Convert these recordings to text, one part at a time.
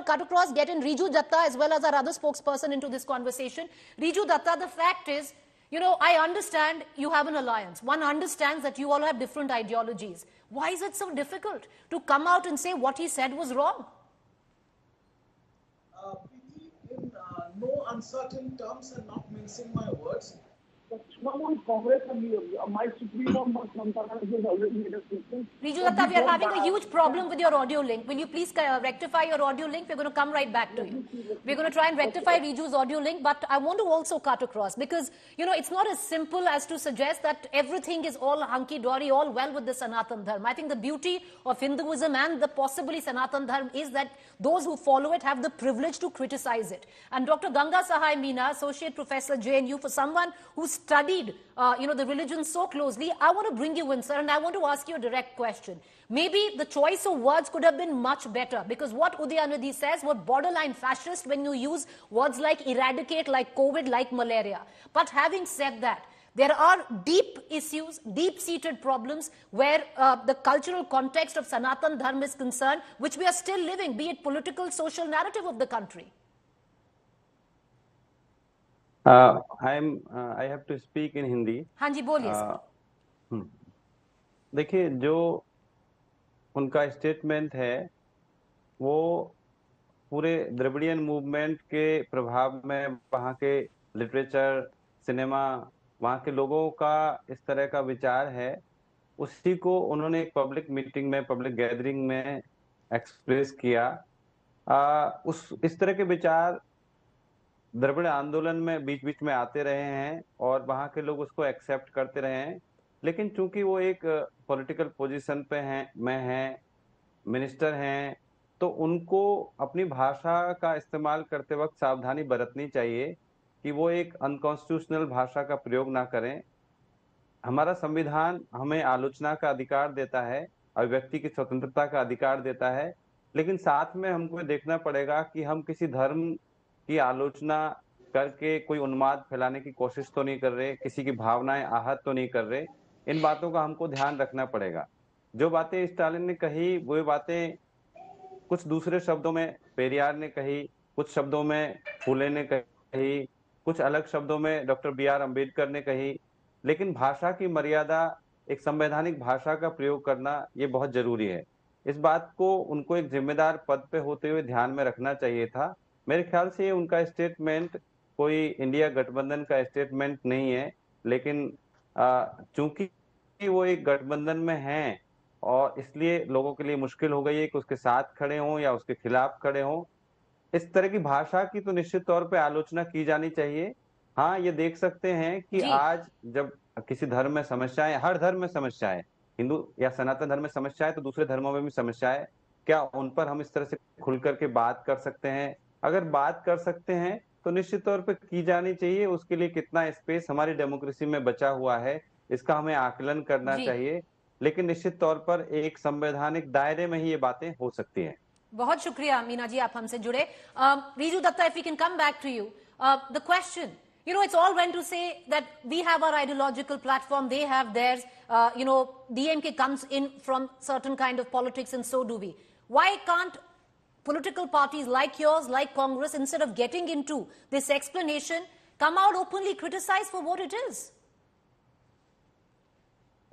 to cut across, get in Riju Datta as well as our other spokesperson into this conversation. Riju Datta, the fact is, I understand you have an alliance. One understands that you all have different ideologies. Why is it so difficult to come out and say what he said was wrong? In no uncertain terms and not mincing my words, the Trinamool Congress and my Supremo Sanatana has already made a statement. Riju Datta, we are having a huge problem with your audio link. Will you please rectify your audio link? We're going to come right back to you. We're going to try and rectify Riju's audio link, but I want to also cut across because, it's not as simple as to suggest that everything is all hunky-dory, all well with the Sanatan Dharma. I think the beauty of Hinduism and the possibly Sanatan Dharma is that those who follow it have the privilege to criticize it. And Dr. Ganga Sahai Meena, Associate Professor, JNU, for someone who studied, the religion so closely, I want to bring you in, sir, and I want to ask you a direct question. Maybe the choice of words could have been much better, because what Udhayanidhi says were borderline fascist when you use words like eradicate, like COVID, like malaria. But having said that, there are deep issues, deep-seated problems where the cultural context of Sanatan Dharma is concerned, which we are still living, be it political, social narrative of the country. I have to speak in Hindi. हाँ जी, बोलिए sir. देखिए, जो उनका statement है वो पूरे Dravidian movement के प्रभाव में वहाँ के लिटरेचर, सिनेमा, वहाँ के लोगों का इस तरह का विचार है, उसी को उन्होंने एक पब्लिक मीटिंग में, पब्लिक गैदरिंग में एक्सप्रेस किया। इस तरह के विचार द्रविड़ आंदोलन में बीच बीच में आते रहे हैं और वहाँ के लोग उसको एक्सेप्ट करते रहे हैं, लेकिन चूंकि वो एक पॉलिटिकल पोजीशन पे हैं, मिनिस्टर हैं, तो उनको अपनी भाषा का इस्तेमाल करते वक्त सावधानी बरतनी चाहिए कि वो एक अनकॉन्स्टिट्यूशनल भाषा का प्रयोग ना करें। हमारा संविधान हमें आलोचना का अधिकार देता है और व्यक्ति की स्वतंत्रता का अधिकार देता है, लेकिन साथ में हमको देखना पड़ेगा कि हम किसी धर्म की आलोचना करके कोई उन्माद फैलाने की कोशिश तो नहीं कर रहे, किसी की भावनाएं आहत तो नहीं कर रहे। इन बातों का हमको ध्यान रखना पड़ेगा। जो बातें स्टालिन ने कही वो बातें कुछ दूसरे शब्दों में पेरियार ने कही, कुछ शब्दों में फूले ने कही, कुछ अलग शब्दों में डॉक्टर BR अम्बेडकर ने कही, लेकिन भाषा की मर्यादा, एक संवैधानिक भाषा का प्रयोग करना ये बहुत जरूरी है। इस बात को उनको एक जिम्मेदार पद पे होते हुए ध्यान में रखना चाहिए था। मेरे ख्याल से उनका स्टेटमेंट कोई इंडिया गठबंधन का स्टेटमेंट नहीं है, लेकिन चूंकि वो एक गठबंधन में हैं और इसलिए लोगों के लिए मुश्किल हो गई है कि उसके साथ खड़े हों या उसके खिलाफ खड़े हों। इस तरह की भाषा की तो निश्चित तौर पे आलोचना की जानी चाहिए। हाँ, ये देख सकते हैं कि आज जब किसी धर्म में समस्या है, हर धर्म में समस्या है, हिंदू या सनातन धर्म में समस्या है तो दूसरे धर्मों में भी समस्या है, क्या उन पर हम इस तरह से खुल करके बात कर सकते हैं? अगर बात कर सकते हैं तो निश्चित तौर पे की जानी चाहिए। उसके लिए कितना स्पेस हमारी डेमोक्रेसी में बचा हुआ है, इसका हमें आकलन करना चाहिए, लेकिन निश्चित तौर पर एक संवैधानिक दायरे में ही ये बातें हो सकती हैं। बहुत शुक्रिया मीना जी, आप हमसे जुड़े। Riju Datta, if we can come back to you, the question, it's all right to say that we have our ideological platform, they have theirs, DMK comes in from certain kind of politics and so do we. Why can't political parties like yours, like Congress, instead of getting into this explanation, come out openly, criticize for what it is?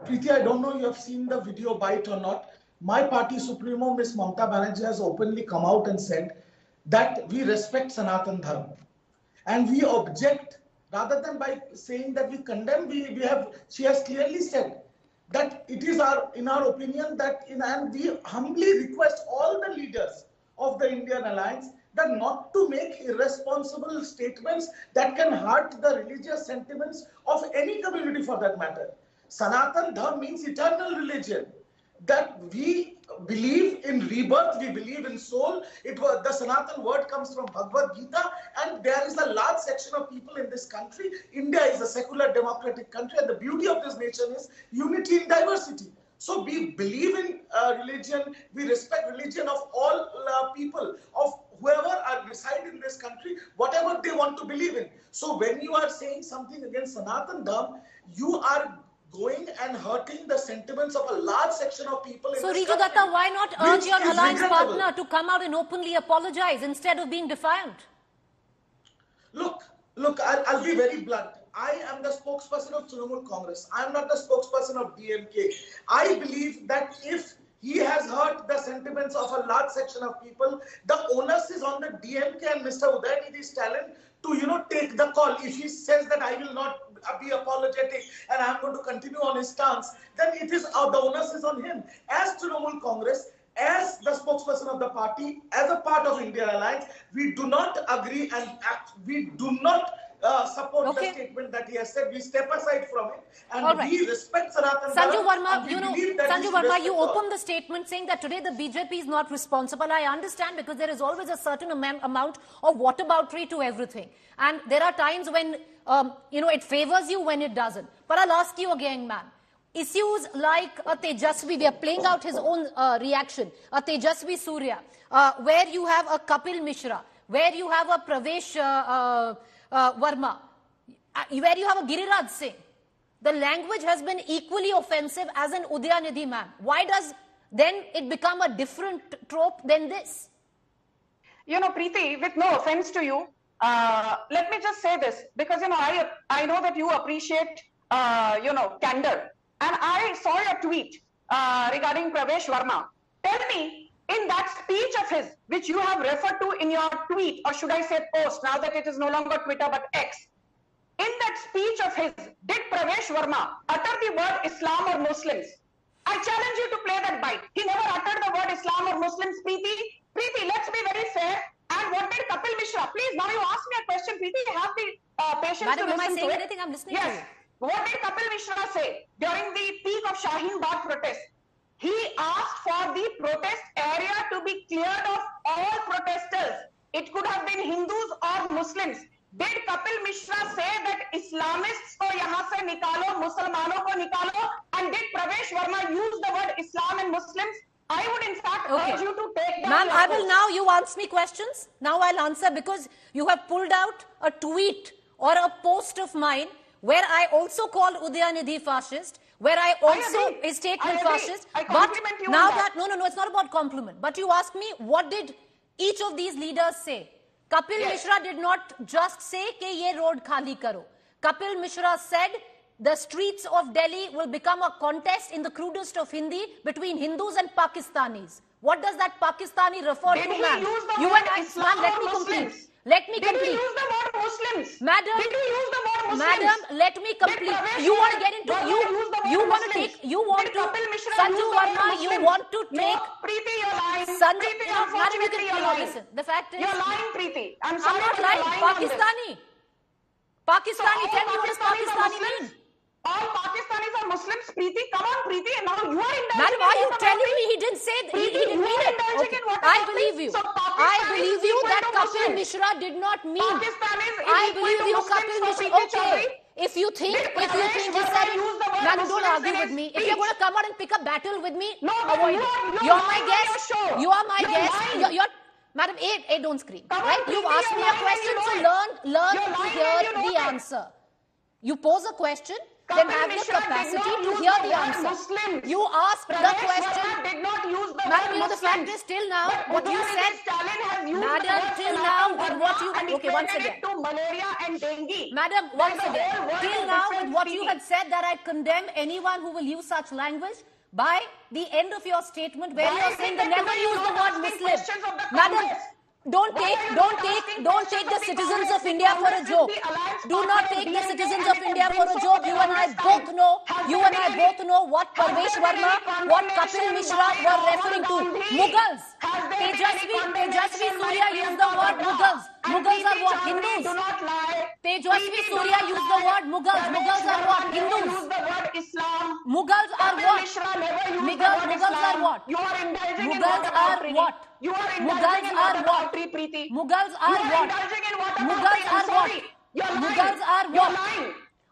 Preeti, I don't know you have seen the video bite or not. My party Supremo, Ms. Mamata Banerjee, has openly come out and said that we respect Sanatan Dharma. And we object, rather than by saying that we condemn, she has clearly said that it is in our opinion that, and we humbly request all the leaders of the Indian alliance that not to make irresponsible statements that can hurt the religious sentiments of any community for that matter. Sanatan Dharma means eternal religion, that we believe in rebirth, we believe in soul. The Sanatan word comes from Bhagavad Gita, and there is a large section of people in this country. India is a secular democratic country, and the beauty of this nation is unity in diversity. So we believe in religion, we respect religion of all people, of whoever reside in this country, whatever they want to believe in. So when you are saying something against Sanatan Dharma, you are going and hurting the sentiments of a large section of people in So, this Riju country. Datta, why not urge your Which is alliance regrettable. partner to come out and openly apologize instead of being defiant? Look, I'll be very blunt. I am the spokesperson of Trinamool Congress. I am not the spokesperson of DMK. I believe that if he has hurt the sentiments of a large section of people, the onus is on the DMK and Mr. Udhayanidhi Stalin to, take the call. If he says that I will not be apologetic and I'm going to continue on his stance, then it is the onus is on him. As Trinamool Congress, as the spokesperson of the party, as a part of India Alliance, we do not agree and we do not support the statement that he has said. We step aside from it and we respect Sanatan Sanju Dharma. Verma, Sanju Verma, you opened the statement saying that today the BJP is not responsible. I understand, because there is always a certain amount of whataboutery to everything. And there are times when, it favors you, when it doesn't. But I'll ask you again, man. Issues like Tejasvi, we are playing out his own reaction, Tejasvi Surya, where you have a Kapil Mishra, where you have a Pravesh Verma, where you have a Giriraj Singh. The language has been equally offensive as an Udhayanidhi man. Why does then it become a different trope than this? Preeti, with no offense to you, let me just say this, because, I know that you appreciate, candor. And I saw your tweet regarding Pravesh Verma. Tell me, in that speech of his, which you have referred to in your tweet, or should I say post, now that it is no longer Twitter but X, in that speech of his, did Pravesh Verma utter the word Islam or Muslims? I challenge you to play that bite. He never uttered the word Islam or Muslims, Preeti. Preeti, let's be very fair. And what did Kapil Mishra? Please, now you ask me a question, Preeti. Have the patience Madam, to listen to it. am I saying anything? I'm listening to you. What did Kapil Mishra say during the peak of Shaheen Bagh protest? He asked for the protest area to be cleared of all protesters. It could have been Hindus or Muslims. Did Kapil Mishra say that Islamists ko yahan se nikalo, Muslimanon ko nikalo? And did Pravesh Verma use the word Islam and Muslims? I would in fact urge you to take down. Ma'am, I will now, you ask me questions. Now I'll answer, because you have pulled out a tweet or a post of mine where I also called Udhayanidhi fascist, where I also a statement fascist. I compliment you now on that. No, it's not about compliment. But you ask me, what did each of these leaders say? Kapil Mishra did not just say ke ye road khali karo. Kapil Mishra said the streets of Delhi will become a contest in the crudest of Hindi between Hindus and Pakistanis. What does that Pakistani refer to, ma'am? You and I, ma'am, let me complete. Let me complete. Did you use the word Muslims? Madam, did you use the word Muslims? Madam, let me complete. You want to get into Sanju Verma, you want to take. No, Preeti, you're lying. Sanju, Preeti, unfortunately, you're lying. listen. The fact is, You're lying, Preeti. I'm I'm sorry, not but lying. you're lying on this. Pakistani, So tell me what does Pakistani mean? All Pakistanis are Muslims, Preeti. Come on, Preeti. And now you are indulging. Madam, are you telling me he didn't say that? He didn't mean it? I believe you. I believe you that Kapil Mishra did not mean. I believe you, Kapil Mishra. Okay. If you think he said it, madam, don't argue with me. If you're going to come out and pick a battle with me, avoid it. You're my guest. You are my guest. You're Madam, don't scream. Right? You've asked me a question, so learn to hear the answer. You pose a question, then have the capacity to hear the answer. You ask the question. Madam, the fact is, till now, what you said, madam, till now, with what you had, okay, once again. To malaria and dengue. Madam, once again, till now, with what you had said, that I condemn anyone who will use such language. By the end of your statement, where you are saying they never use the word Muslim, madam, don't take the citizens of India for a joke. Do not take the citizens of India for a joke. You and I both know what Pravesh Verma, what Kapil Mishra were referring to. Mughals. Tejasvi Surya used the word Mughals. Mughals are what? Hindus. Tejasvi Surya used the word Mughals. Mughals are what? Hindus. Mughals are what? Mughals are what? Mughals are what? Mughals are what? Mughals are what? Mughals are what? Mughals are what?